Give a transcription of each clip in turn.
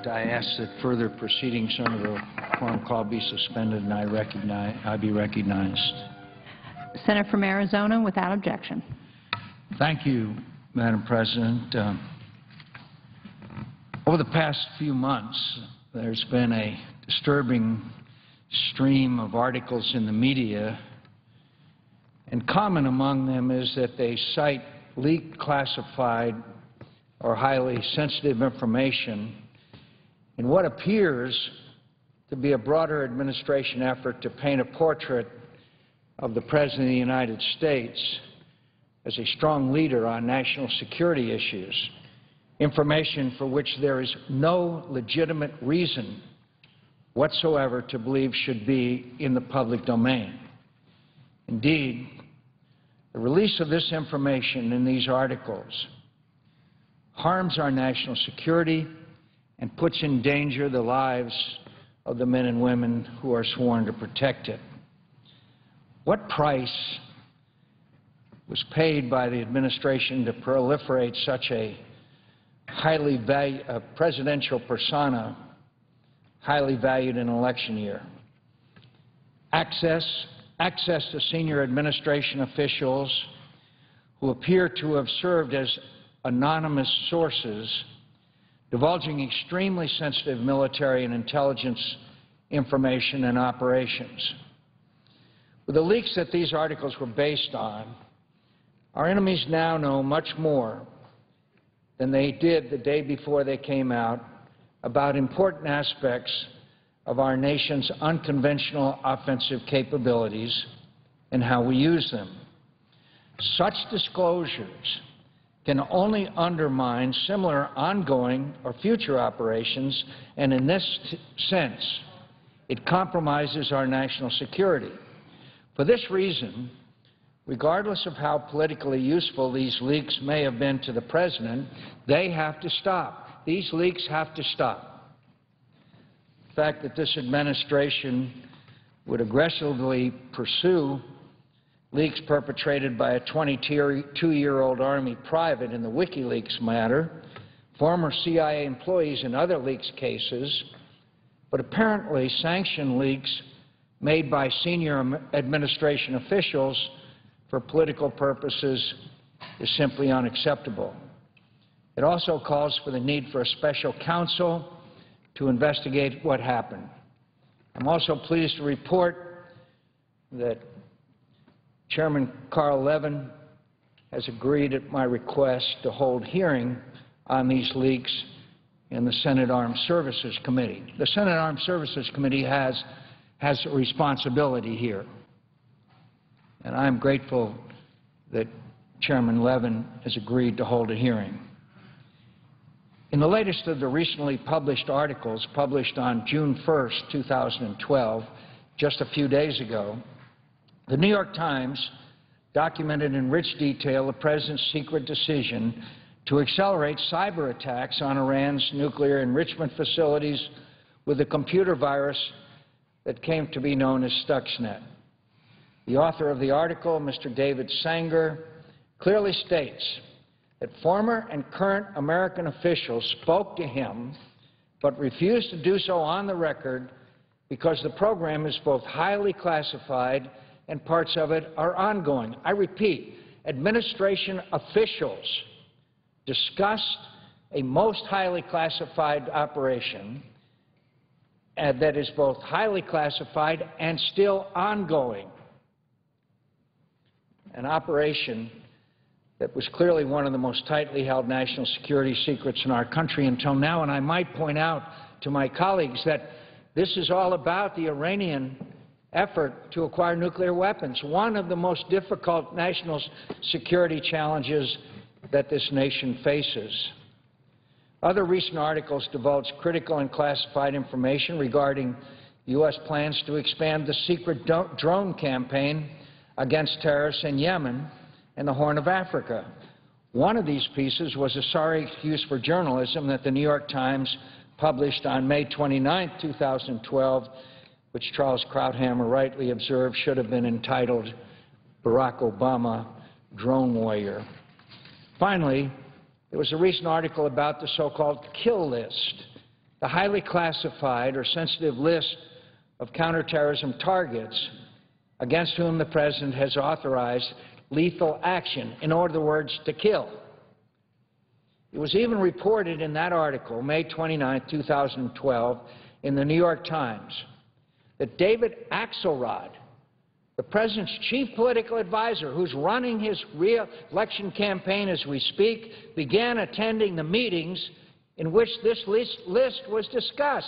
President, I ask that further proceedings under the quorum clause be suspended, and I be recognized. Senator from Arizona, without objection. Thank you, Madam President. Over the past few months, there's been a disturbing stream of articles in the media, and common among them is that they cite leaked, classified, or highly sensitive information in what appears to be a broader administration effort to paint a portrait of the President of the United States as a strong leader on national security issues, information for which there is no legitimate reason whatsoever to believe should be in the public domain. Indeed, the release of this information in these articles harms our national security and puts in danger the lives of the men and women who are sworn to protect it. What price was paid by the administration to proliferate such a presidential persona highly valued in an election year? Access to senior administration officials who appear to have served as anonymous sources, divulging extremely sensitive military and intelligence information and operations. With the leaks that these articles were based on, our enemies now know much more than they did the day before they came out about important aspects of our nation's unconventional offensive capabilities and how we use them. Such disclosures can only undermine similar ongoing or future operations, and in this sense, it compromises our national security. For this reason, regardless of how politically useful these leaks may have been to the President, they have to stop. These leaks have to stop. The fact that this administration would aggressively pursue leaks perpetrated by a 22-year-old Army private in the WikiLeaks matter, former CIA employees in other leaks cases, but apparently sanctioned leaks made by senior administration officials for political purposes is simply unacceptable. It also calls for the need for a special counsel to investigate what happened. I'm also pleased to report that Chairman Carl Levin has agreed at my request to hold hearing on these leaks in the Senate Armed Services Committee. The Senate Armed Services Committee has a responsibility here, and I'm grateful that Chairman Levin has agreed to hold a hearing. In the latest of the recently published articles, published on June 1st, 2012, just a few days ago, the New York Times documented in rich detail the President's secret decision to accelerate cyber attacks on Iran's nuclear enrichment facilities with a computer virus that came to be known as Stuxnet. The author of the article, Mr. David Sanger, clearly states that former and current American officials spoke to him but refused to do so on the record because the program is both highly classified and parts of it are ongoing. I repeat, administration officials discussed a most highly classified operation that is both highly classified and still ongoing, an operation that was clearly one of the most tightly held national security secrets in our country until now. And I might point out to my colleagues that this is all about the Iranian effort to acquire nuclear weapons, one of the most difficult national security challenges that this nation faces. Other recent articles divulged critical and classified information regarding U.S. plans to expand the secret drone campaign against terrorists in Yemen and the Horn of Africa. One of these pieces was a sorry excuse for journalism that the New York Times published on May 29, 2012, which Charles Krauthammer rightly observed should have been entitled Barack Obama, Drone Warrior. Finally, there was a recent article about the so-called kill list the highly classified or sensitive list of counterterrorism targets against whom the President has authorized lethal action, in other words, to kill. It was even reported in that article, May 29, 2012, in the New York Times, that David Axelrod, the President's chief political advisor, who's running his re-election campaign as we speak, began attending the meetings in which this list was discussed.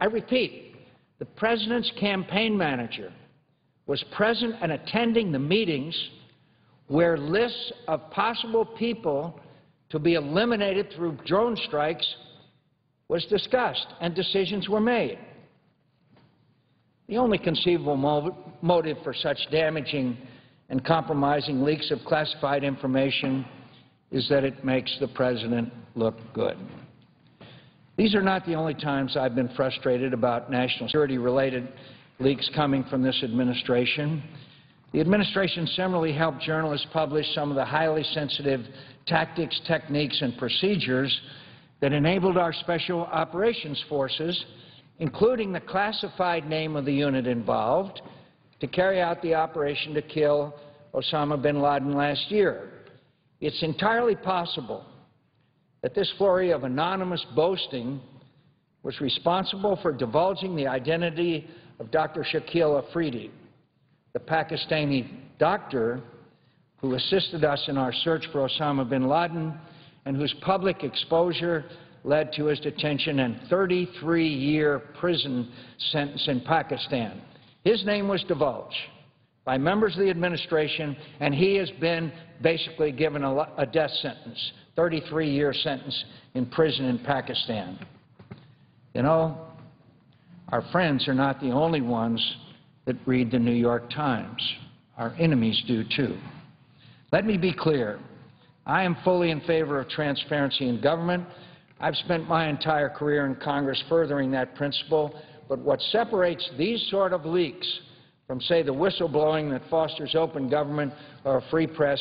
I repeat, the President's campaign manager was present and attending the meetings where lists of possible people to be eliminated through drone strikes was discussed and decisions were made. The only conceivable motive for such damaging and compromising leaks of classified information is that it makes the President look good. These are not the only times I've been frustrated about national security-related leaks coming from this administration. The administration similarly helped journalists publish some of the highly sensitive tactics, techniques, and procedures that enabled our special operations forces, including the classified name of the unit involved, to carry out the operation to kill Osama bin Laden last year. It's entirely possible that this flurry of anonymous boasting was responsible for divulging the identity of Dr. Shakil Afridi, the Pakistani doctor who assisted us in our search for Osama bin Laden and whose public exposure led to his detention and 33-year prison sentence in Pakistan. His name was divulged by members of the administration, and he has been basically given a death sentence, 33-year sentence in prison in Pakistan. You know, our friends are not the only ones that read the New York Times. Our enemies do too. Let me be clear. I am fully in favor of transparency in government. I've spent my entire career in Congress furthering that principle, but what separates these sort of leaks from, say, the whistleblowing that fosters open government or a free press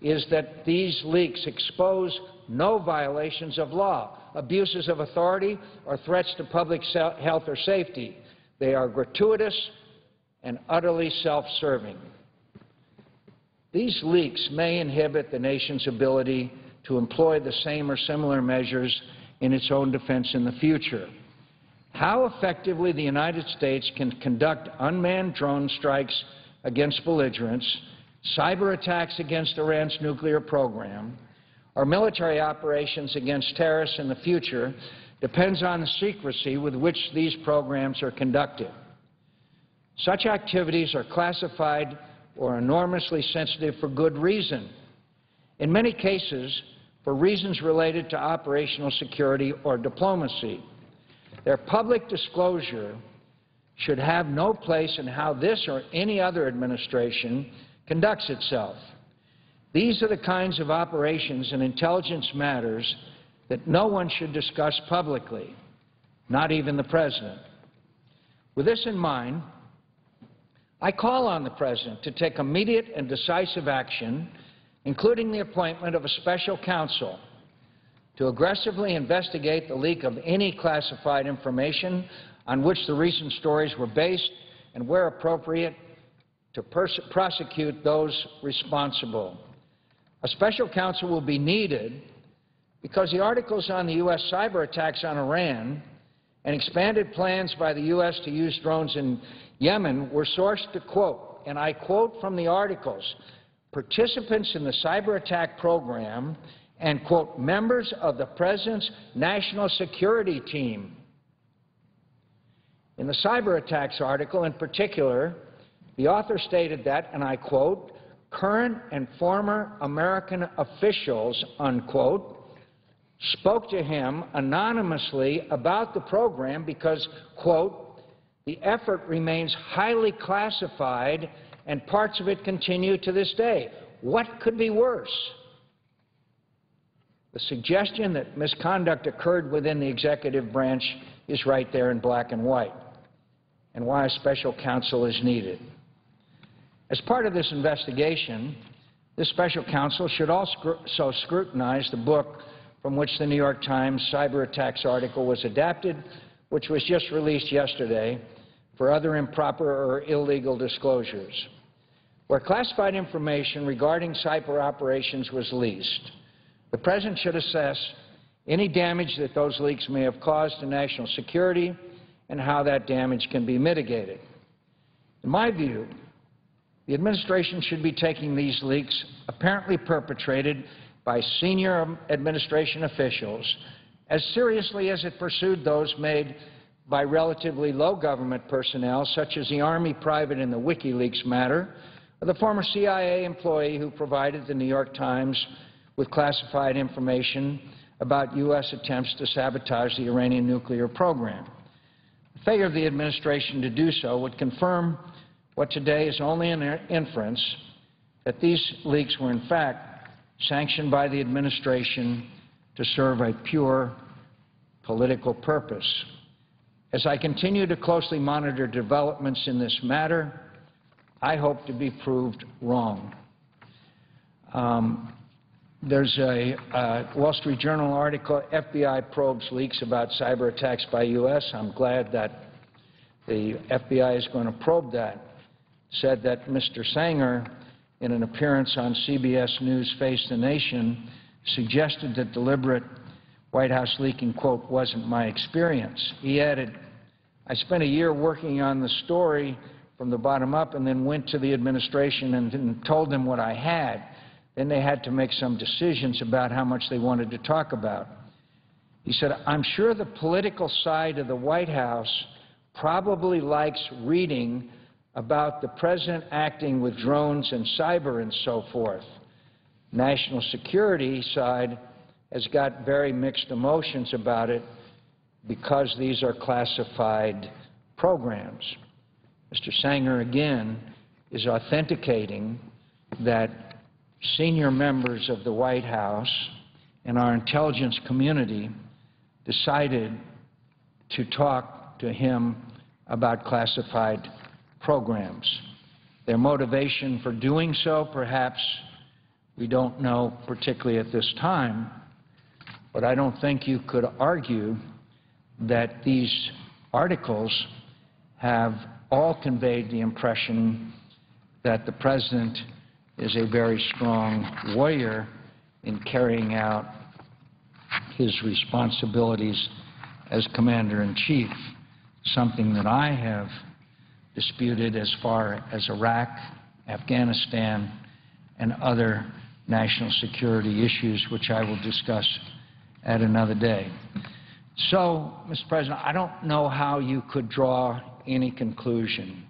is that these leaks expose no violations of law, abuses of authority, or threats to public health or safety. They are gratuitous and utterly self-serving. These leaks may inhibit the nation's ability to employ the same or similar measures in its own defense in the future. How effectively the United States can conduct unmanned drone strikes against belligerents, cyber attacks against Iran's nuclear program, or military operations against terrorists in the future depends on the secrecy with which these programs are conducted. Such activities are classified or enormously sensitive for good reason. In many cases, for reasons related to operational security or diplomacy. Their public disclosure should have no place in how this or any other administration conducts itself. These are the kinds of operations and intelligence matters that no one should discuss publicly, not even the President. With this in mind, I call on the President to take immediate and decisive action, including the appointment of a special counsel to aggressively investigate the leak of any classified information on which the recent stories were based and, where appropriate, to prosecute those responsible. A special counsel will be needed because the articles on the U.S. cyber attacks on Iran and expanded plans by the U.S. to use drones in Yemen were sourced to quote, and I quote from the articles, participants in the cyber attack program and, quote, members of the President's national security team. In the cyber attacks article in particular, the author stated that, and I quote, current and former American officials, unquote, spoke to him anonymously about the program because, quote, the effort remains highly classified and parts of it continue to this day. What could be worse? The suggestion that misconduct occurred within the executive branch is right there in black and white, and why a special counsel is needed. As part of this investigation, this special counsel should also scrutinize the book from which the New York Times cyber attacks article was adapted, which was just released yesterday, for other improper or illegal disclosures. Where classified information regarding cyber operations was leaked, the President should assess any damage that those leaks may have caused to national security and how that damage can be mitigated. In my view, the administration should be taking these leaks, apparently perpetrated by senior administration officials, as seriously as it pursued those made by relatively low government personnel, such as the Army private in the WikiLeaks matter, or the former CIA employee who provided the New York Times with classified information about U.S. attempts to sabotage the Iranian nuclear program. The failure of the administration to do so would confirm what today is only an inference, that these leaks were in fact sanctioned by the administration to serve a pure political purpose. As I continue to closely monitor developments in this matter, I hope to be proved wrong. There's a Wall Street Journal article, FBI probes leaks about cyber attacks by U.S. I'm glad that the FBI is going to probe that. Said that Mr. Sanger, in an appearance on CBS News' Face the Nation, suggested that deliberate White House leaking, quote, wasn't my experience. He added, I spent a year working on the story from the bottom up and then went to the administration and told them what I had. Then they had to make some decisions about how much they wanted to talk about. He said, I'm sure the political side of the White House probably likes reading about the president acting with drones and cyber and so forth. National security side has got very mixed emotions about it because these are classified programs. Mr. Sanger, again, is authenticating that senior members of the White House and our intelligence community decided to talk to him about classified programs. Their motivation for doing so, perhaps, we don't know particularly at this time, but I don't think you could argue that these articles have all conveyed the impression that the President is a very strong warrior in carrying out his responsibilities as Commander-in-Chief, something that I have disputed as far as Iraq, Afghanistan, and other national security issues, which I will discuss at another day. So, Mr. President, I don't know how you could draw any conclusion,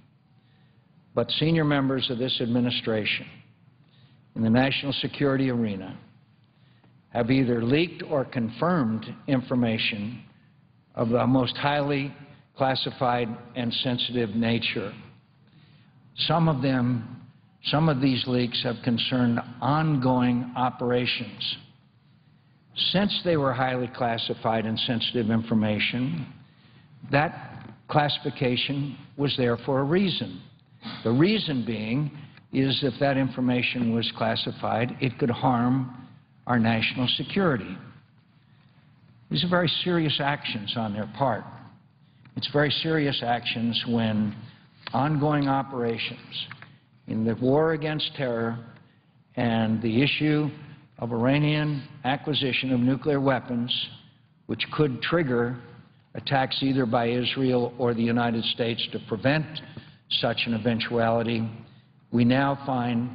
but senior members of this administration in the national security arena have either leaked or confirmed information of the most highly classified and sensitive nature. Some of these leaks have concerned ongoing operations. Since they were highly classified and sensitive information, that classification was there for a reason. The reason being is if that information was classified, it could harm our national security. These are very serious actions on their part. It's very serious actions when ongoing operations in the war against terror and the issue of Iranian acquisition of nuclear weapons, which could trigger attacks either by Israel or the United States to prevent such an eventuality, we now find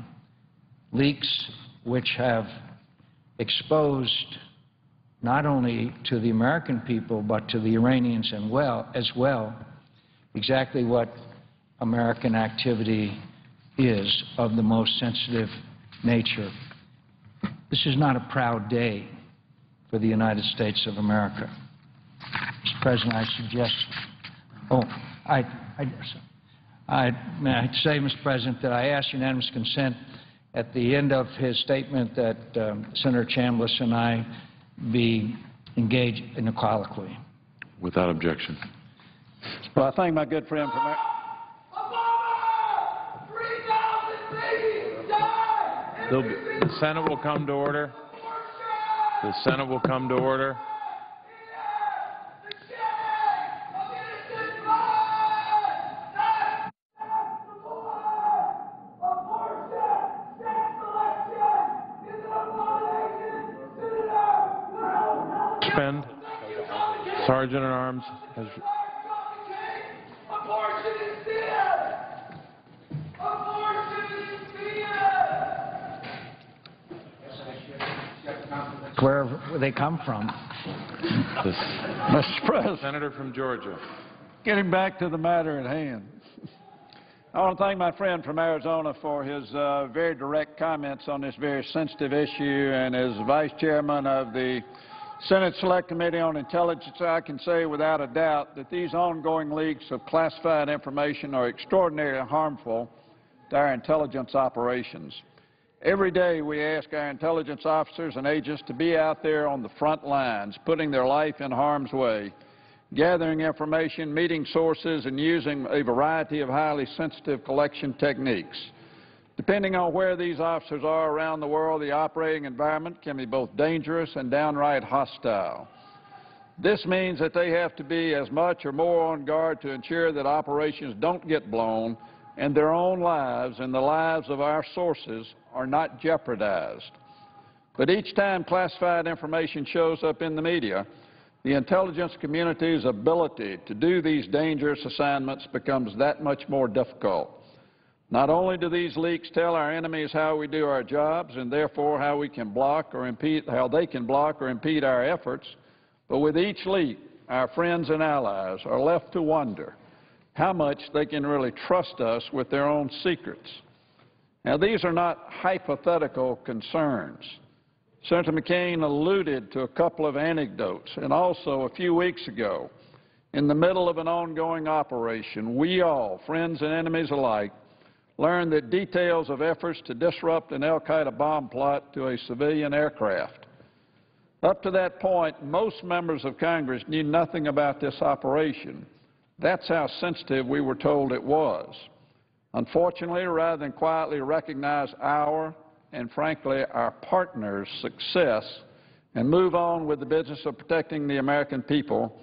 leaks which have exposed not only to the American people but to the Iranians as well exactly what American activity is of the most sensitive nature. This is not a proud day for the United States of America. Mr. President, I suggest, may I say, Mr. President, that I ask unanimous consent at the end of his statement that Senator Chambliss and I be engaged in a colloquy. Without objection. Well, I thank my good friend from The Senate will come to order. The Senate will come to order. Suspend. Sergeant at Arms has... Where they come from. Mr. President, Senator from Georgia. getting back to the matter at hand. I want to thank my friend from Arizona for his very direct comments on this very sensitive issue, and as Vice Chairman of the Senate Select Committee on Intelligence, I can say without a doubt that these ongoing leaks of classified information are extraordinarily harmful to our intelligence operations. Every day we ask our intelligence officers and agents to be out there on the front lines, putting their life in harm's way, gathering information, meeting sources, and using a variety of highly sensitive collection techniques. Depending on where these officers are around the world, the operating environment can be both dangerous and downright hostile. This means that they have to be as much or more on guard to ensure that operations don't get blown and their own lives and the lives of our sources are not jeopardized. But each time classified information shows up in the media, the intelligence community's ability to do these dangerous assignments becomes that much more difficult. Not only do these leaks tell our enemies how we do our jobs and therefore how they can block or impede our efforts, but with each leak, our friends and allies are left to wonder how much they can really trust us with their own secrets. Now, these are not hypothetical concerns. Senator McCain alluded to a couple of anecdotes, and also a few weeks ago, in the middle of an ongoing operation, we all, friends and enemies alike, learned that details of efforts to disrupt an al-Qaeda bomb plot to a civilian aircraft. Up to that point, most members of Congress knew nothing about this operation. That's how sensitive we were told it was. Unfortunately, rather than quietly recognize our and, frankly, our partners' success and move on with the business of protecting the American people,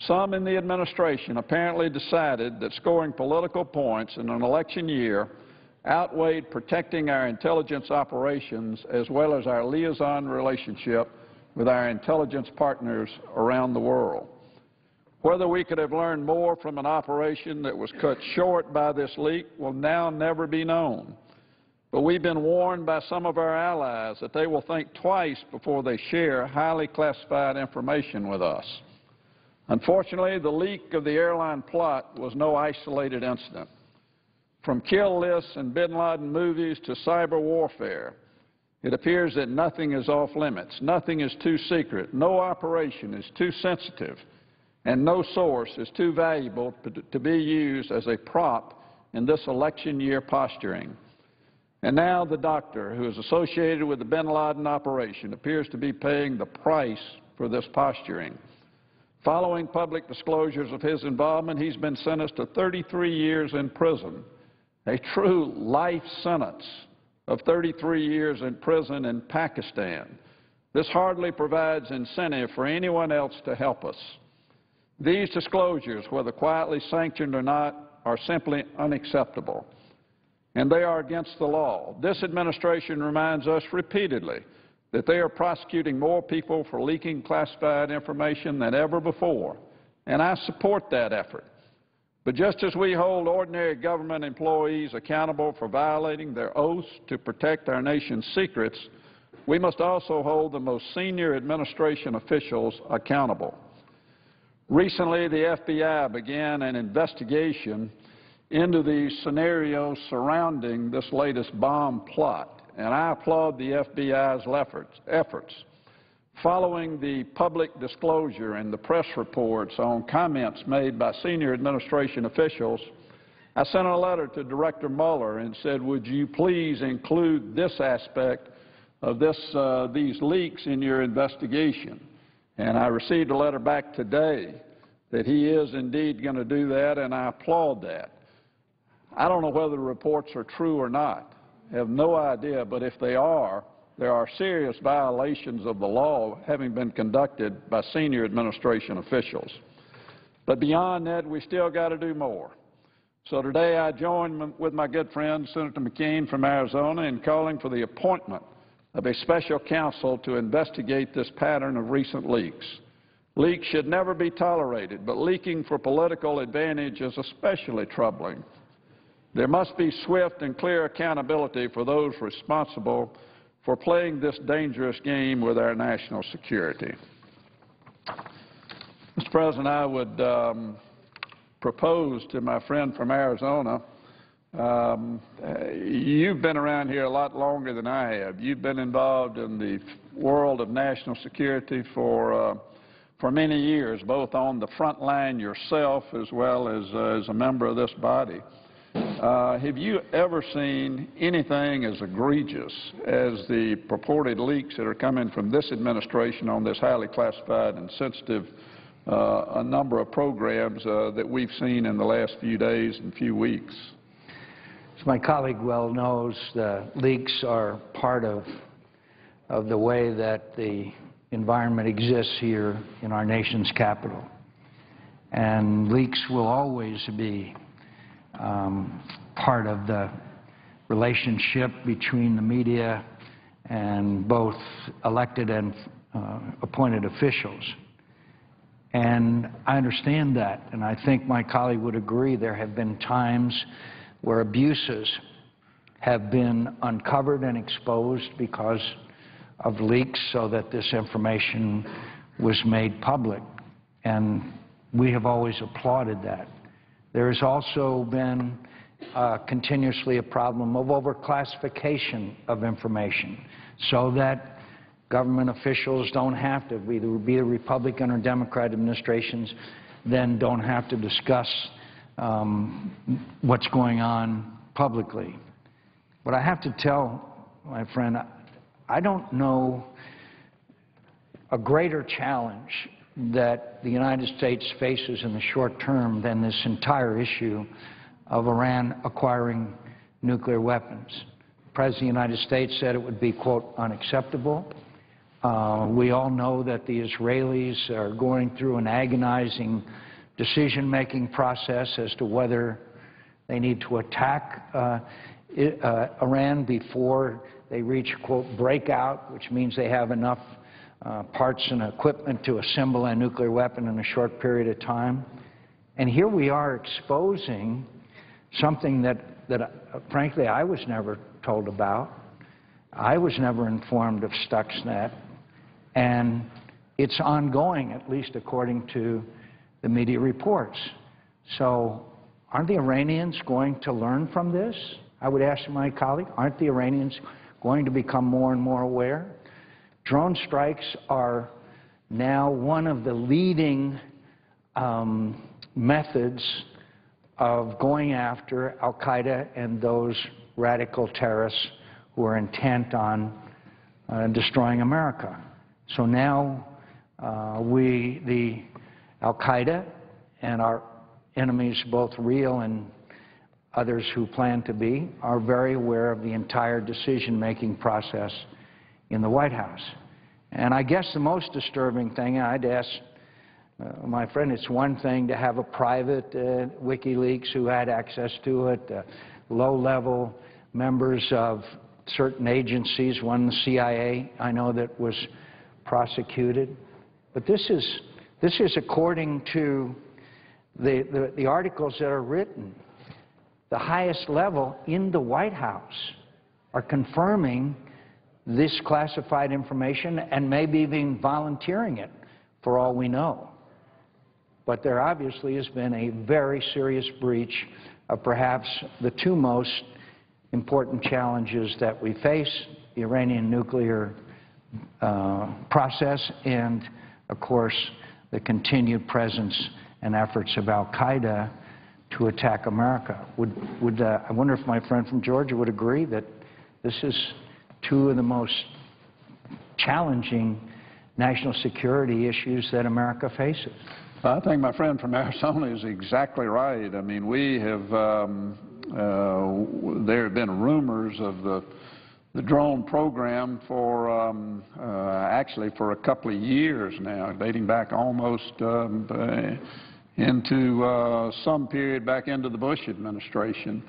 some in the administration apparently decided that scoring political points in an election year outweighed protecting our intelligence operations as well as our liaison relationship with our intelligence partners around the world. Whether we could have learned more from an operation that was cut short by this leak will now never be known. But we've been warned by some of our allies that they will think twice before they share highly classified information with us. Unfortunately, the leak of the airline plot was no isolated incident. From kill lists and bin Laden movies to cyber warfare, it appears that nothing is off limits, nothing is too secret, no operation is too sensitive, and no source is too valuable to be used as a prop in this election year posturing. And now the doctor who is associated with the bin Laden operation appears to be paying the price for this posturing. Following public disclosures of his involvement, he's been sentenced to 33 years in prison, a true life sentence of 33 years in prison in Pakistan. This hardly provides incentive for anyone else to help us. These disclosures, whether quietly sanctioned or not, are simply unacceptable, and they are against the law. This administration reminds us repeatedly that they are prosecuting more people for leaking classified information than ever before, and I support that effort. But just as we hold ordinary government employees accountable for violating their oaths to protect our nation's secrets, we must also hold the most senior administration officials accountable. Recently, the FBI began an investigation into the scenarios surrounding this latest bomb plot, and I applaud the FBI's efforts. Following the public disclosure and the press reports on comments made by senior administration officials, I sent a letter to Director Mueller and said, would you please include this aspect of these leaks in your investigation? And I received a letter back today that he is indeed going to do that, and I applaud that. I don't know whether the reports are true or not. I have no idea, but if they are, there are serious violations of the law having been conducted by senior administration officials. But beyond that, we still got to do more. So today I join with my good friend Senator McCain from Arizona in calling for the appointment of a special counsel to investigate this pattern of recent leaks. Leaks should never be tolerated, but leaking for political advantage is especially troubling. There must be swift and clear accountability for those responsible for playing this dangerous game with our national security. Mr. President, I would propose to my friend from Arizona, you've been around here a lot longer than I have. You've been involved in the world of national security for many years, both on the front line yourself as well as a member of this body. Have you ever seen anything as egregious as the purported leaks that are coming from this administration on this highly classified and sensitive a number of programs that we've seen in the last few days and few weeks? As my colleague well knows, the leaks are part of the way that the environment exists here in our nation's capital. And leaks will always be part of the relationship between the media and both elected and appointed officials. And I understand that, and I think my colleague would agree there have been times where abuses have been uncovered and exposed because of leaks so that this information was made public, and we have always applauded that. There has also been continuously a problem of overclassification of information so that government officials don't have to, either be the Republican or Democrat administrations, then don't have to discuss what's going on publicly. But I have to tell my friend, I don't know a greater challenge that the United States faces in the short term than this entire issue of Iran acquiring nuclear weapons. The President of the United States said it would be, quote, unacceptable. We all know that the Israelis are going through an agonizing decision-making process as to whether they need to attack Iran before they reach, quote, breakout, which means they have enough parts and equipment to assemble a nuclear weapon in a short period of time. And here we are exposing something that frankly, I was never told about. I was never informed of Stuxnet. And it's ongoing, at least according to the media reports. So aren't the Iranians going to learn from this? I would ask my colleague, aren't the Iranians going to become more and more aware? Drone strikes are now one of the leading methods of going after al-Qaeda and those radical terrorists who are intent on destroying America. So now the al-Qaeda and our enemies, both real and others who plan to be, are very aware of the entire decision-making process in the White House. And I guess the most disturbing thing, I'd ask my friend, it's one thing to have a private WikiLeaks who had access to it, low-level members of certain agencies, one the CIA, I know, that was prosecuted. But this is according to the articles that are written. The highest level in the White House are confirming this classified information and maybe even volunteering it, for all we know. But there obviously has been a very serious breach of perhaps the two most important challenges that we face, the Iranian nuclear process and, of course, the continued presence and efforts of al-Qaeda to attack America. I wonder if my friend from Georgia would agree that this is two of the most challenging national security issues that America faces. I think my friend from Arizona is exactly right. I mean, we have, there have been rumors of the drone program for actually for a couple of years now, dating back almost into some period back into the Bush administration.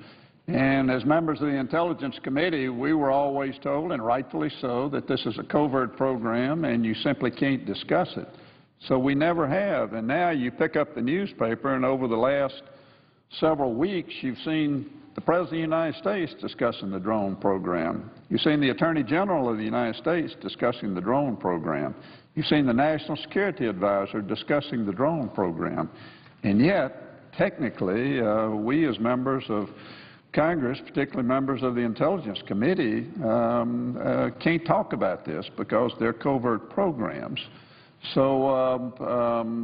And as members of the Intelligence Committee, we were always told, and rightfully so, that this is a covert program and you simply can't discuss it. So we never have. And now you pick up the newspaper, and over the last several weeks, you've seen the President of the United States discussing the drone program. You've seen the Attorney General of the United States discussing the drone program. You've seen the National Security Advisor discussing the drone program. And yet, technically, we as members of Congress, particularly members of the Intelligence Committee, can't talk about this because they're covert programs. So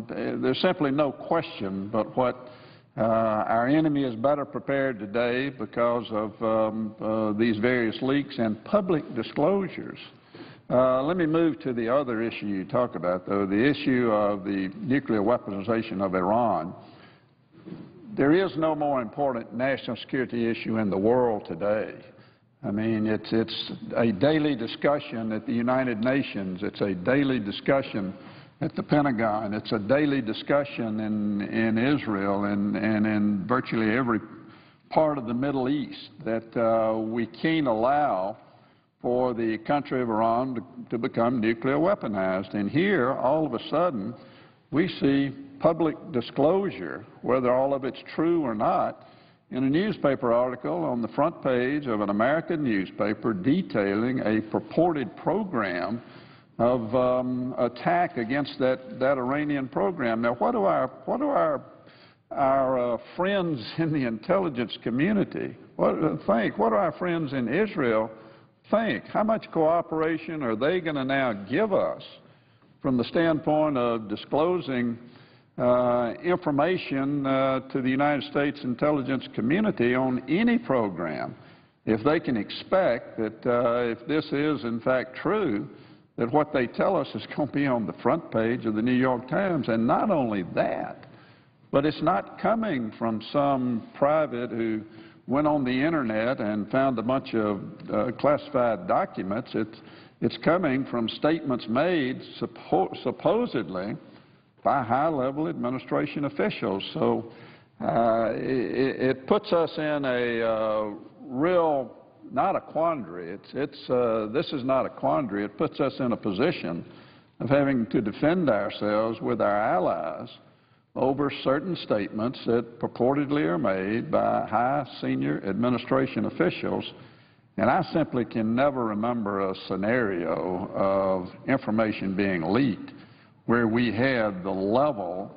there's simply no question but what our enemy is better prepared today because of these various leaks and public disclosures. Let me move to the other issue you talk about, though, the issue of the nuclear weaponization of Iran. There is no more important national security issue in the world today. I mean, it's a daily discussion at the United Nations. It's a daily discussion at the Pentagon. It's a daily discussion in Israel and in virtually every part of the Middle East that we can't allow for the country of Iran to become nuclear weaponized. And here, all of a sudden, we see public disclosure, whether all of it's true or not, in a newspaper article on the front page of an American newspaper detailing a purported program of attack against that Iranian program. Now, what do our friends in the intelligence community think? What do our friends in Israel think? How much cooperation are they going to now give us from the standpoint of disclosing information to the United States intelligence community on any program, if they can expect that if this is in fact true, that what they tell us is going to be on the front page of the New York Times? And not only that, but it's not coming from some private who went on the internet and found a bunch of classified documents. It's coming from statements made supposedly by high-level administration officials. So it puts us in a real, not a quandary. This is not a quandary. It puts us in a position of having to defend ourselves with our allies over certain statements that purportedly are made by high senior administration officials. And I simply can never remember a scenario of information being leaked where we had the level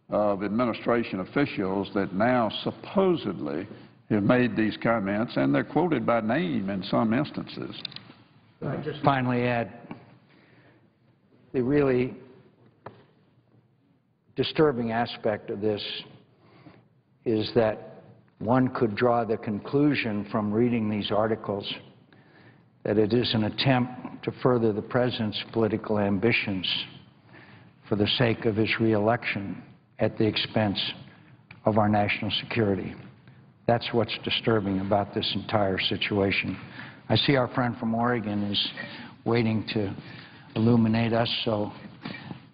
of administration officials that now supposedly have made these comments, and they're quoted by name in some instances. I just finally add, the really disturbing aspect of this is that one could draw the conclusion from reading these articles that it is an attempt to further the President's political ambitions for the sake of his re-election at the expense of our national security. That's what's disturbing about this entire situation. I see our friend from Oregon is waiting to illuminate us, so,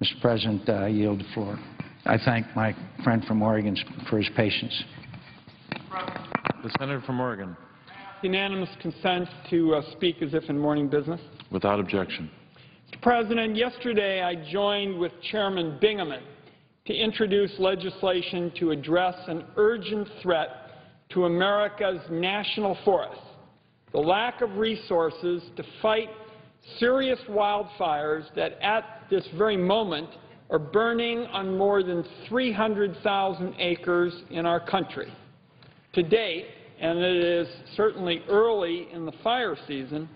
Mr. President, I yield the floor. I thank my friend from Oregon for his patience. The Senator from Oregon. Unanimous consent to speak as if in morning business. Without objection. Mr. President, yesterday I joined with Chairman Bingaman to introduce legislation to address an urgent threat to America's national forests, the lack of resources to fight serious wildfires that at this very moment are burning on more than 300,000 acres in our country. To date, and it is certainly early in the fire season,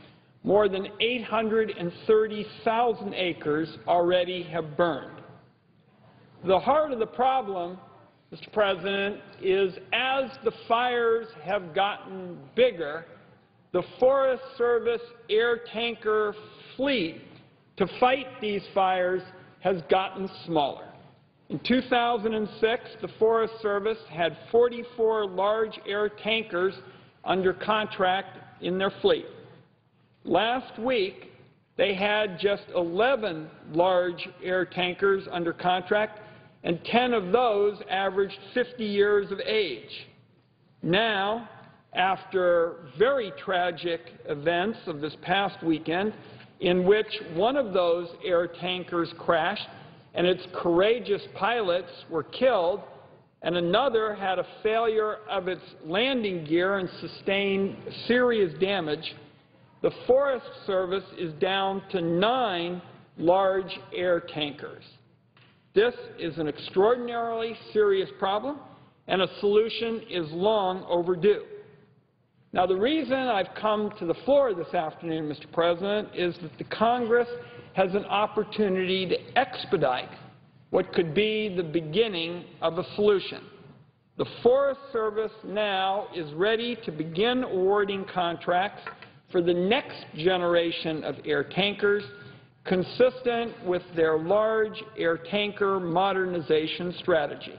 more than 830,000 acres already have burned. The heart of the problem, Mr. President, is as the fires have gotten bigger, the Forest Service air tanker fleet to fight these fires has gotten smaller. In 2006, the Forest Service had 44 large air tankers under contract in their fleet. Last week, they had just 11 large air tankers under contract, and 10 of those averaged 50 years of age. Now, after very tragic events of this past weekend, in which one of those air tankers crashed and its courageous pilots were killed, and another had a failure of its landing gear and sustained serious damage, the Forest Service is down to 9 large air tankers. This is an extraordinarily serious problem, and a solution is long overdue. Now, the reason I've come to the floor this afternoon, Mr. President, is that the Congress has an opportunity to expedite what could be the beginning of a solution. The Forest Service now is ready to begin awarding contracts for the next generation of air tankers, consistent with their large air tanker modernization strategy.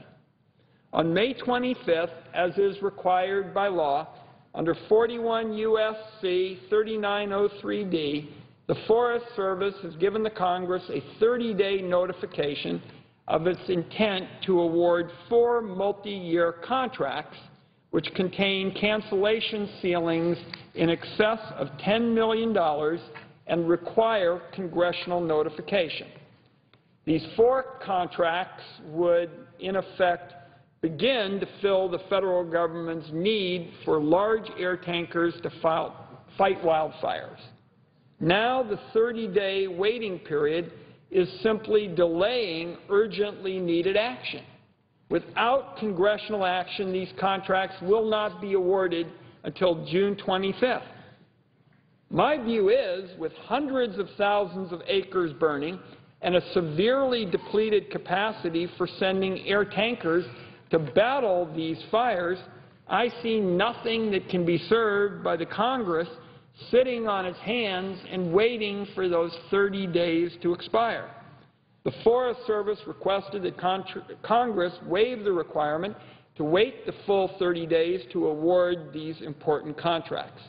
On May 25th, as is required by law, under 41 U.S.C. 3903D, the Forest Service has given the Congress a 30-day notification of its intent to award 4 multi-year contracts which contain cancellation ceilings in excess of $10 million and require congressional notification. These 4 contracts would, in effect, begin to fill the federal government's need for large air tankers to fight wildfires. Now the 30-day waiting period is simply delaying urgently needed action. Without congressional action, these contracts will not be awarded until June 25th. My view is, with hundreds of thousands of acres burning and a severely depleted capacity for sending air tankers to battle these fires, I see nothing that can be served by the Congress sitting on its hands and waiting for those 30 days to expire. The Forest Service requested that Congress waive the requirement to wait the full 30 days to award these important contracts.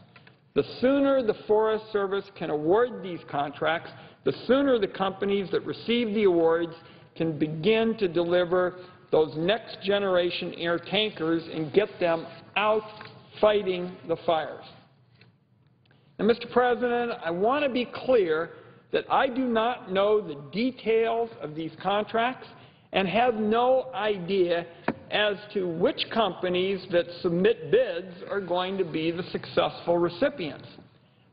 The sooner the Forest Service can award these contracts, the sooner the companies that receive the awards can begin to deliver those next-generation air tankers and get them out fighting the fires. Now, Mr. President, I want to be clear that I do not know the details of these contracts and have no idea as to which companies that submit bids are going to be the successful recipients.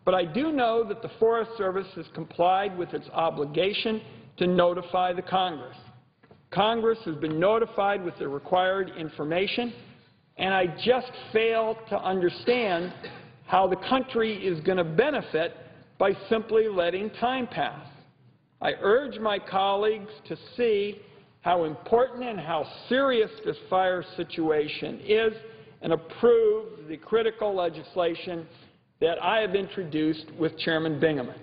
But I do know that the Forest Service has complied with its obligation to notify the Congress. Congress has been notified with the required information, and I just fail to understand how the country is going to benefit by simply letting time pass. I urge my colleagues to see how important and how serious this fire situation is and approve the critical legislation that I have introduced with Chairman Bingaman.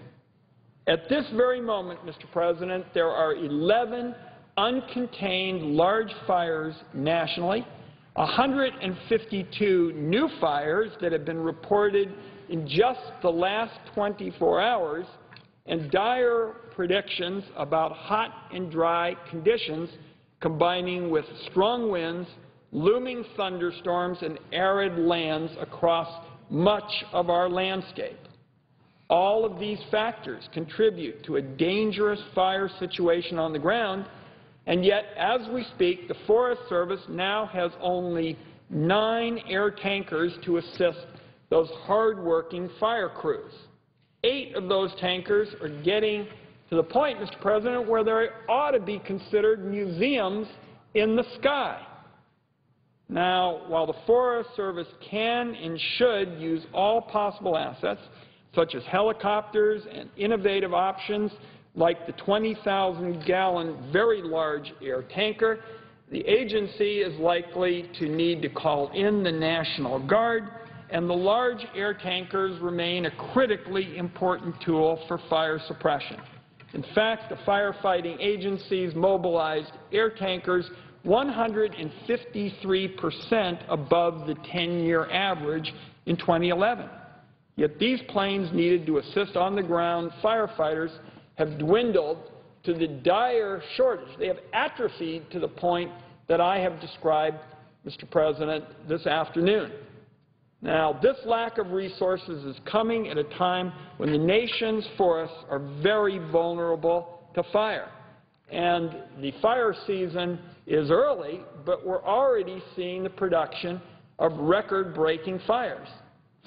At this very moment, Mr. President, there are 11 uncontained large fires nationally, 152 new fires that have been reported in just the last 24 hours, and dire predictions about hot and dry conditions combining with strong winds, looming thunderstorms, and arid lands across much of our landscape. All of these factors contribute to a dangerous fire situation on the ground, and yet, as we speak, the Forest Service now has only 9 air tankers to assist those hard-working fire crews. 8 of those tankers are getting to the point, Mr. President, where they ought to be considered museums in the sky. Now, while the Forest Service can and should use all possible assets, such as helicopters and innovative options like the 20,000-gallon very large air tanker, the agency is likely to need to call in the National Guard, and the large air tankers remain a critically important tool for fire suppression. In fact, the firefighting agencies mobilized air tankers 153% above the 10-year average in 2011. Yet these planes needed to assist on-the-ground firefighters have dwindled to the dire shortage. They have atrophied to the point that I have described, Mr. President, this afternoon. Now, this lack of resources is coming at a time when the nation's forests are very vulnerable to fire. And the fire season is early, but we're already seeing the production of record-breaking fires.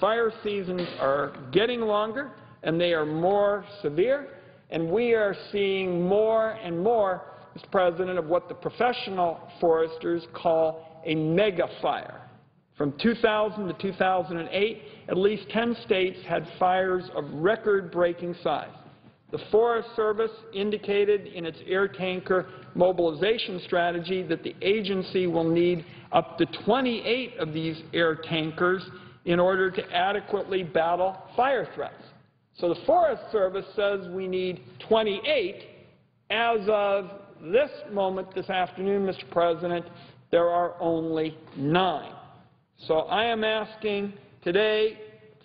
Fire seasons are getting longer, and they are more severe, and we are seeing more and more, Mr. President, of what the professional foresters call a mega fire. From 2000 to 2008, at least 10 states had fires of record-breaking size. The Forest Service indicated in its air tanker mobilization strategy that the agency will need up to 28 of these air tankers in order to adequately battle fire threats. So the Forest Service says we need 28. As of this moment this afternoon, Mr. President, there are only 9. So I am asking today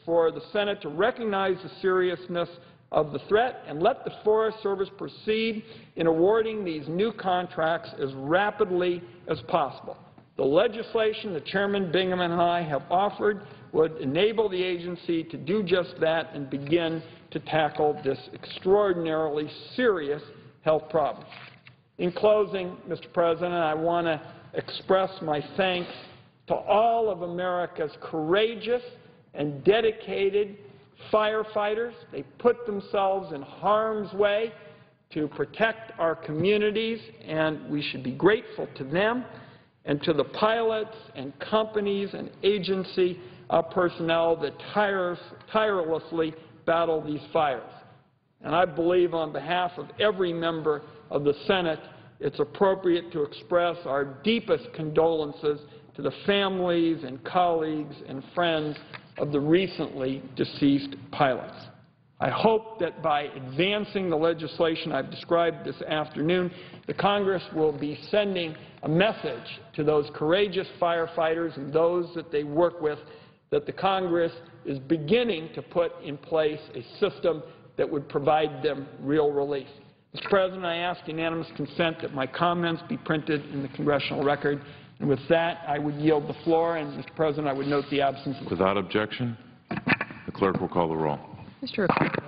for the Senate to recognize the seriousness of the threat and let the Forest Service proceed in awarding these new contracts as rapidly as possible. The legislation that Chairman Bingaman and I have offered would enable the agency to do just that and begin to tackle this extraordinarily serious health problem. In closing, Mr. President, I want to express my thanks to all of America's courageous and dedicated firefighters. They put themselves in harm's way to protect our communities, and we should be grateful to them and to the pilots and companies and agency personnel that tirelessly battle these fires. And I believe on behalf of every member of the Senate, it's appropriate to express our deepest condolences to the families and colleagues and friends of the recently deceased pilots. I hope that by advancing the legislation I've described this afternoon, the Congress will be sending a message to those courageous firefighters and those that they work with that the Congress is beginning to put in place a system that would provide them real relief. Mr. President, I ask unanimous consent that my comments be printed in the congressional record. And with that, I would yield the floor. And, Mr. President, I would note the absence of... Without objection, the clerk will call the roll. Mr. O'Connor.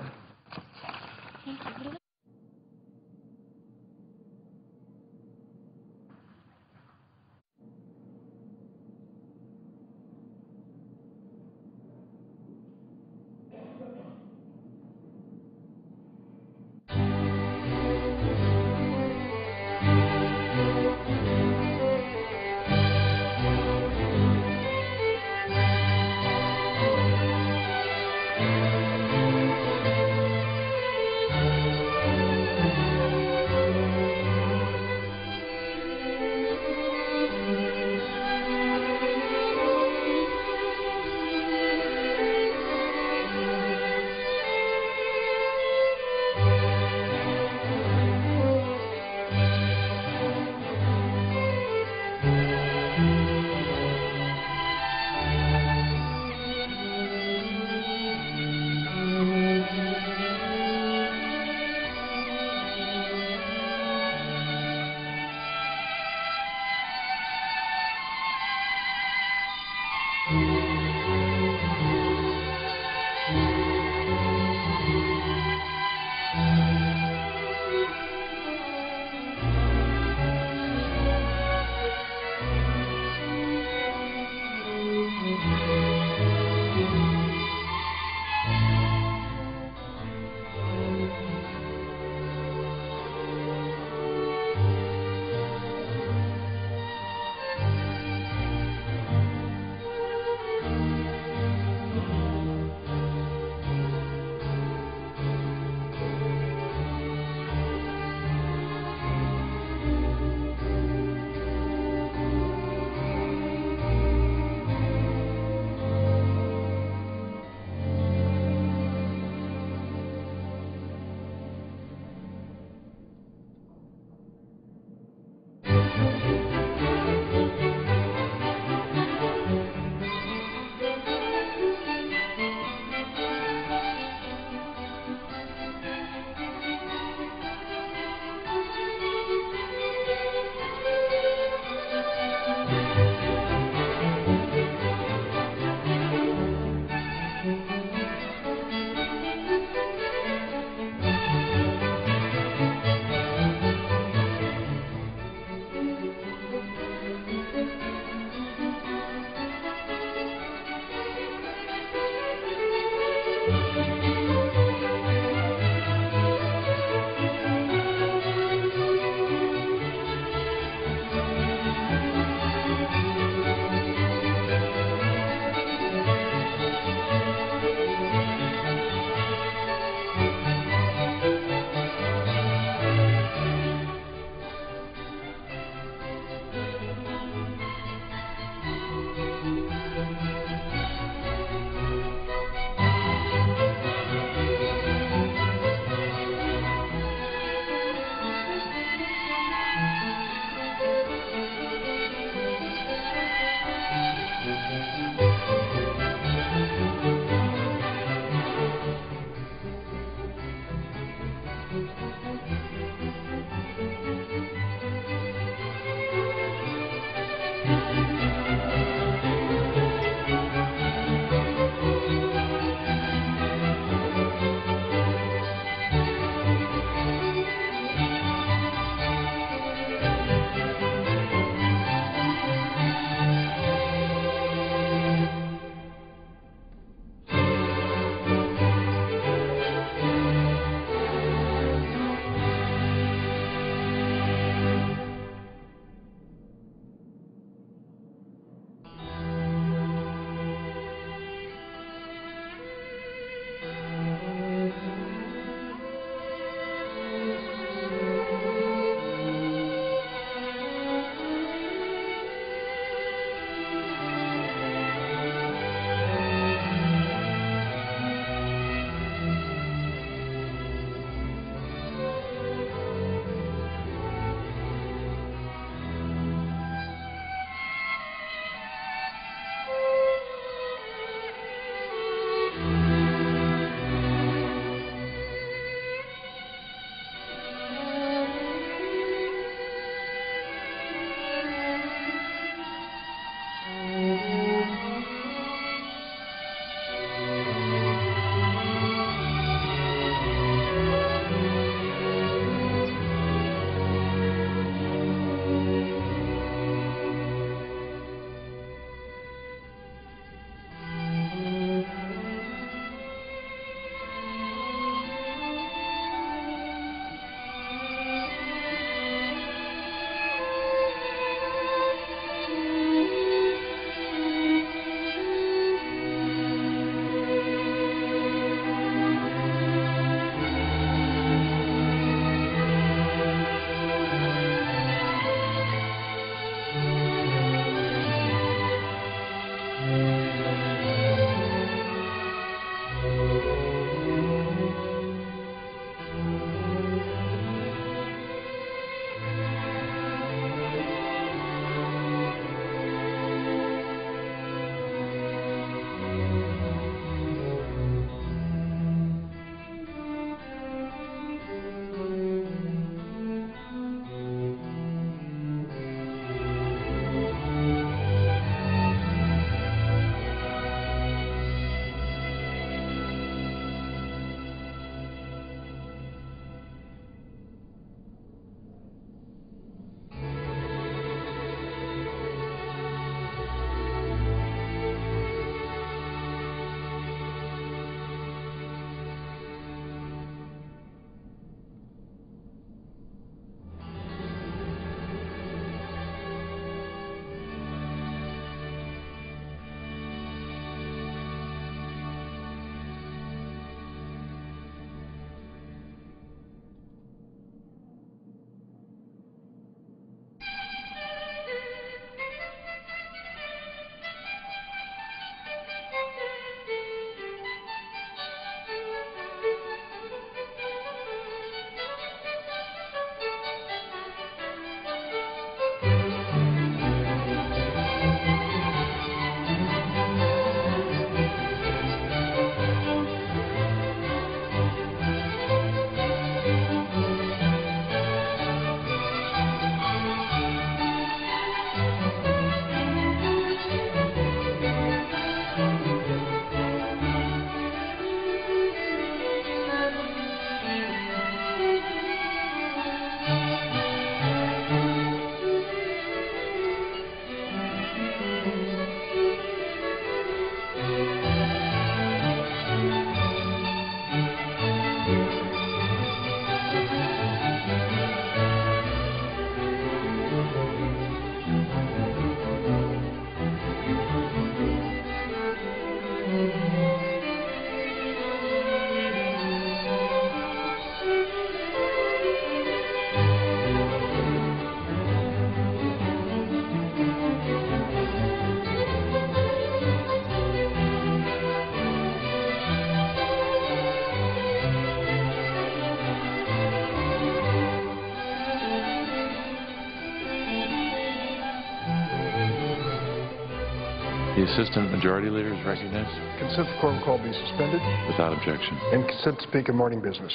The Assistant Majority Leader is recognized. Consent the quorum call be suspended. Without objection. And consent to speak in morning business.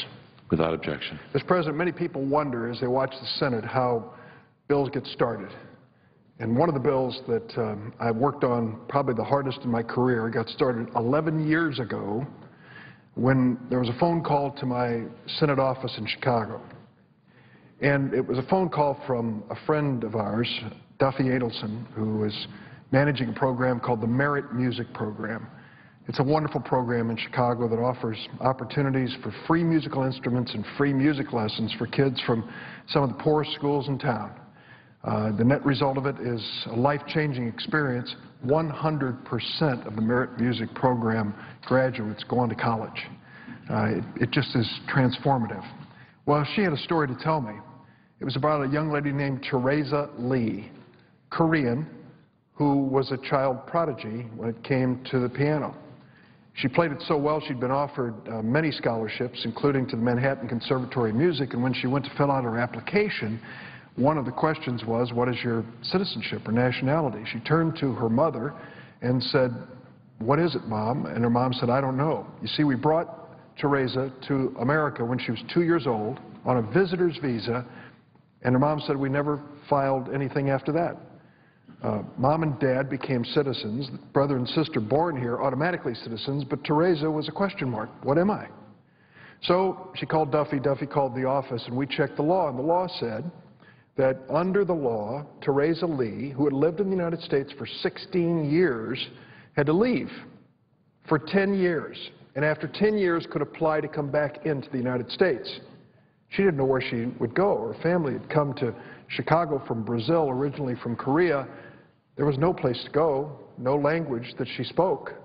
Without objection. Mr. President, many people wonder as they watch the Senate how bills get started. And one of the bills that I worked on probably the hardest in my career got started 11 years ago when there was a phone call to my Senate office in Chicago. And it was a phone call from a friend of ours, Duffy Adelson, who was managing a program called the Merit Music Program. It's a wonderful program in Chicago that offers opportunities for free musical instruments and free music lessons for kids from some of the poorest schools in town. The net result of it is a life-changing experience. 100% of the Merit Music Program graduates go on to college. It just is transformative. Well, she had a story to tell me. It was about a young lady named Teresa Lee, Korean, who was a child prodigy when it came to the piano. She played it so well she'd been offered many scholarships, including to the Manhattan Conservatory of Music, and when she went to fill out her application, one of the questions was, what is your citizenship or nationality? She turned to her mother and said, what is it, Mom? And her mom said, I don't know. You see, we brought Teresa to America when she was 2 years old on a visitor's visa, and her mom said we never filed anything after that. Mom and Dad became citizens. Brother and sister born here, automatically citizens, but Teresa was a question mark. What am I? So she called Duffy. Duffy called the office, and we checked the law. And the law said that under the law, Teresa Lee, who had lived in the United States for 16 years, had to leave for 10 years. And after 10 years could apply to come back into the United States. She didn't know where she would go. Her family had come to Chicago from Brazil, originally from Korea. There was no place to go, no language that she spoke.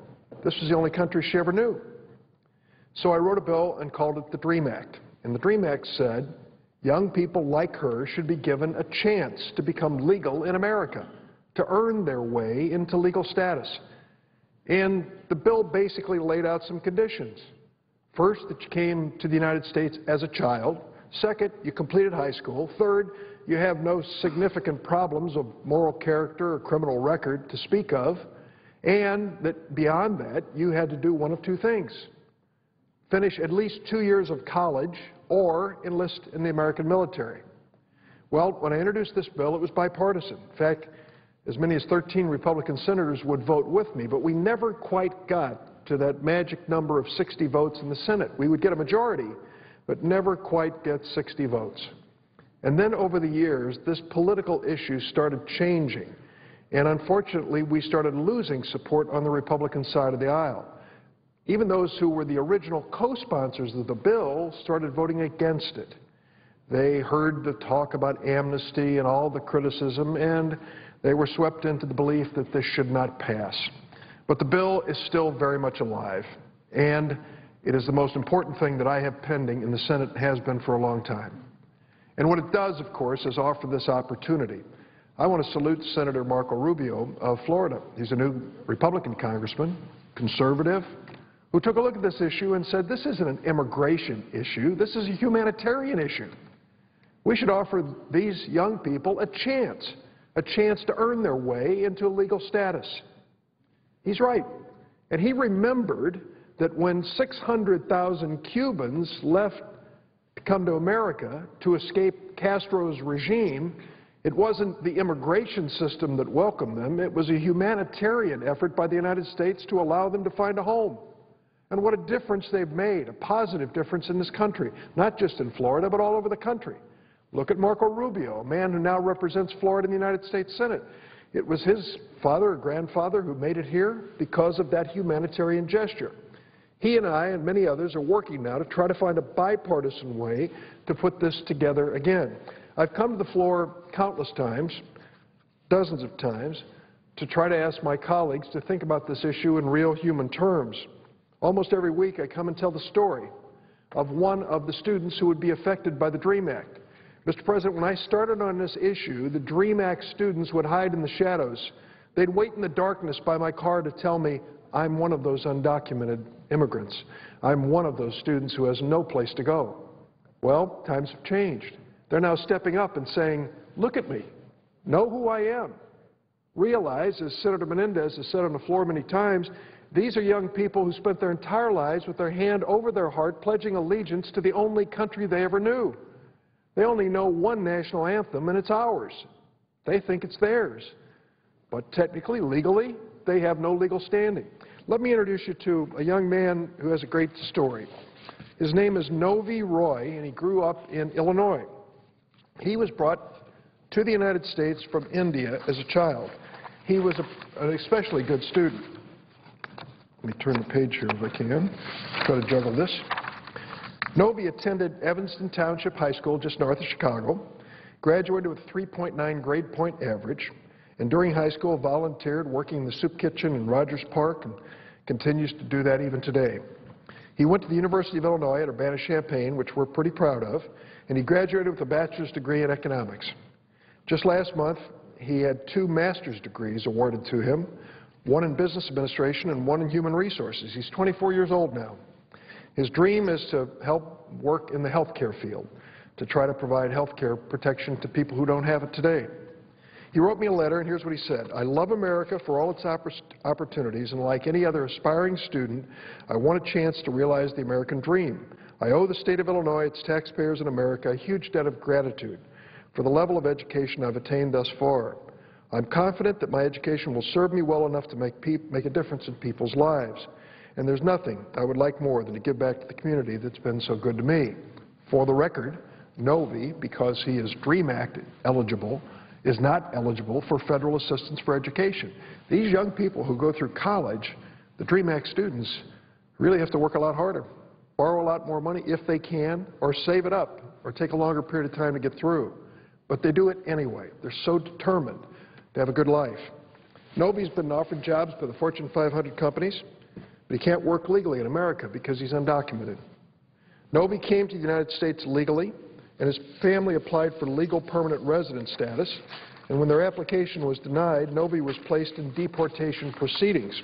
This was the only country she ever knew. So I wrote a bill and called it the DREAM Act. And the DREAM Act said young people like her should be given a chance to become legal in America, to earn their way into legal status. And the bill basically laid out some conditions. First, that you came to the United States as a child. Second, you completed high school. Third, you have no significant problems of moral character or criminal record to speak of, and that beyond that, you had to do one of two things: finish at least 2 years of college or enlist in the American military. Well, when I introduced this bill, it was bipartisan. In fact, as many as 13 Republican senators would vote with me, but we never quite got to that magic number of 60 votes in the Senate. We would get a majority, but never quite get 60 votes. And then over the years, this political issue started changing. And unfortunately, we started losing support on the Republican side of the aisle. Even those who were the original co-sponsors of the bill started voting against it. They heard the talk about amnesty and all the criticism, and they were swept into the belief that this should not pass. But the bill is still very much alive, and it is the most important thing that I have pending in the Senate, has been for a long time. And what it does, of course, is offer this opportunity. I want to salute Senator Marco Rubio of Florida. He's a new Republican congressman, conservative, who took a look at this issue and said, this isn't an immigration issue, this is a humanitarian issue. We should offer these young people a chance to earn their way into legal status. He's right. And he remembered that when 600,000 Cubans left to come to America to escape Castro's regime, it wasn't the immigration system that welcomed them, it was a humanitarian effort by the United States to allow them to find a home. And what a difference they've made, a positive difference in this country, not just in Florida, but all over the country. Look at Marco Rubio, a man who now represents Florida in the United States Senate. It was his father or grandfather who made it here because of that humanitarian gesture. He and I and many others are working now to try to find a bipartisan way to put this together again. I've come to the floor countless times, dozens of times, to try to ask my colleagues to think about this issue in real human terms. Almost every week I come and tell the story of one of the students who would be affected by the DREAM Act. Mr. President, when I started on this issue, the DREAM Act students would hide in the shadows. They'd wait in the darkness by my car to tell me I'm one of those undocumented immigrants. I'm one of those students who has no place to go. Well, times have changed. They're now stepping up and saying, look at me, know who I am. realize, as Senator Menendez has said on the floor many times, these are young people who spent their entire lives with their hand over their heart pledging allegiance to the only country they ever knew. They only know one national anthem, and it's ours. They think it's theirs. But technically, legally, they have no legal standing. Let me introduce you to a young man who has a great story. His name is Novi Roy, and he grew up in Illinois. He was brought to the United States from India as a child. He was an especially good student. Let me turn the page here if I can. Try to juggle this. Novi attended Evanston Township High School just north of Chicago, graduated with a 3.9 grade point average, and during high school volunteered working in the soup kitchen in Rogers Park and continues to do that even today. He went to the University of Illinois at Urbana-Champaign, which we're pretty proud of, and he graduated with a bachelor's degree in economics. Just last month, he had 2 master's degrees awarded to him, one in business administration and one in human resources. He's 24 years old now. His dream is to help work in the healthcare field, to try to provide healthcare protection to people who don't have it today. He wrote me a letter, and here's what he said. I love America for all its opportunities, and like any other aspiring student, I want a chance to realize the American dream. I owe the state of Illinois, its taxpayers, and America a huge debt of gratitude for the level of education I've attained thus far. I'm confident that my education will serve me well enough to make a difference in people's lives. And there's nothing I would like more than to give back to the community that's been so good to me. For the record, Novi, because he is DREAM Act eligible, is not eligible for federal assistance for education. These young people who go through college, the DREAM Act students, really have to work a lot harder, borrow a lot more money if they can, or save it up, or take a longer period of time to get through. But they do it anyway. They're so determined to have a good life. Novi's been offered jobs by the Fortune 500 companies, but he can't work legally in America because he's undocumented. Novi came to the United States legally, and his family applied for legal permanent resident status, and when their application was denied, Novi was placed in deportation proceedings.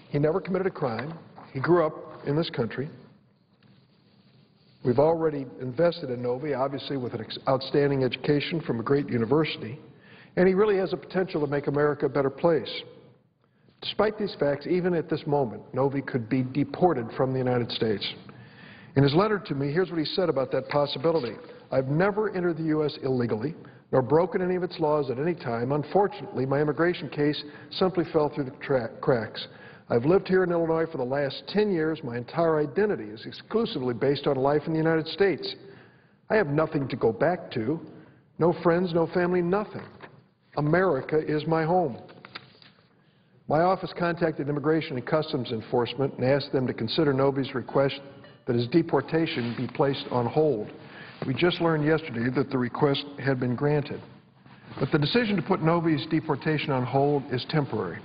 He never committed a crime. He grew up in this country. We've already invested in Novi, obviously with an outstanding education from a great university, and he really has the potential to make America a better place. Despite these facts, even at this moment, Novi could be deported from the United States. In his letter to me, here's what he said about that possibility. I've never entered the U.S. illegally, nor broken any of its laws at any time. Unfortunately, my immigration case simply fell through the cracks. I've lived here in Illinois for the last 10 years. My entire identity is exclusively based on life in the United States. I have nothing to go back to, no friends, no family, nothing. America is my home. My office contacted Immigration and Customs Enforcement and asked them to consider Novi's request that his deportation be placed on hold. We just learned yesterday that the request had been granted. But the decision to put Novi's deportation on hold is temporary.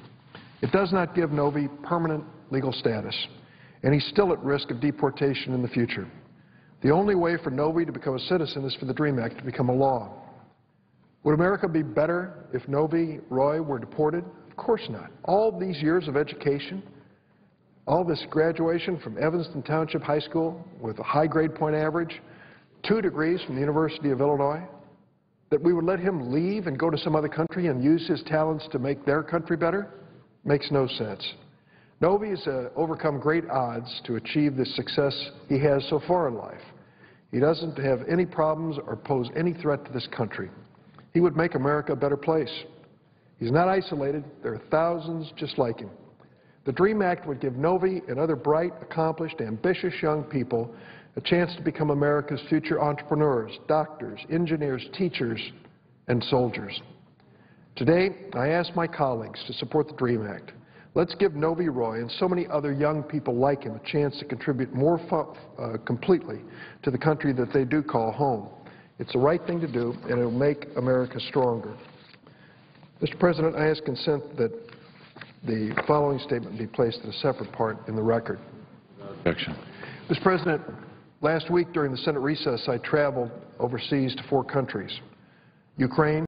It does not give Novi permanent legal status, and he's still at risk of deportation in the future. The only way for Novi to become a citizen is for the DREAM Act to become a law. Would America be better if Novi Roy were deported? Of course not. All these years of education, all this graduation from Evanston Township High School with a high grade point average, 2 degrees from the University of Illinois, that we would let him leave and go to some other country and use his talents to make their country better? Makes no sense. Novi has overcome great odds to achieve the success he has so far in life. He doesn't have any problems or pose any threat to this country. He would make America a better place. He's not isolated. There are thousands just like him. The DREAM Act would give Novi and other bright, accomplished, ambitious young people a chance to become America's future entrepreneurs, doctors, engineers, teachers, and soldiers. Today, I ask my colleagues to support the DREAM Act. Let's give Novi Roy and so many other young people like him a chance to contribute more completely to the country that they do call home. It's the right thing to do, and it will make America stronger. Mr. President, I ask consent that the following statement be placed in a separate part in the record. Objection. Mr. President, last week during the Senate recess, I traveled overseas to 4 countries: Ukraine,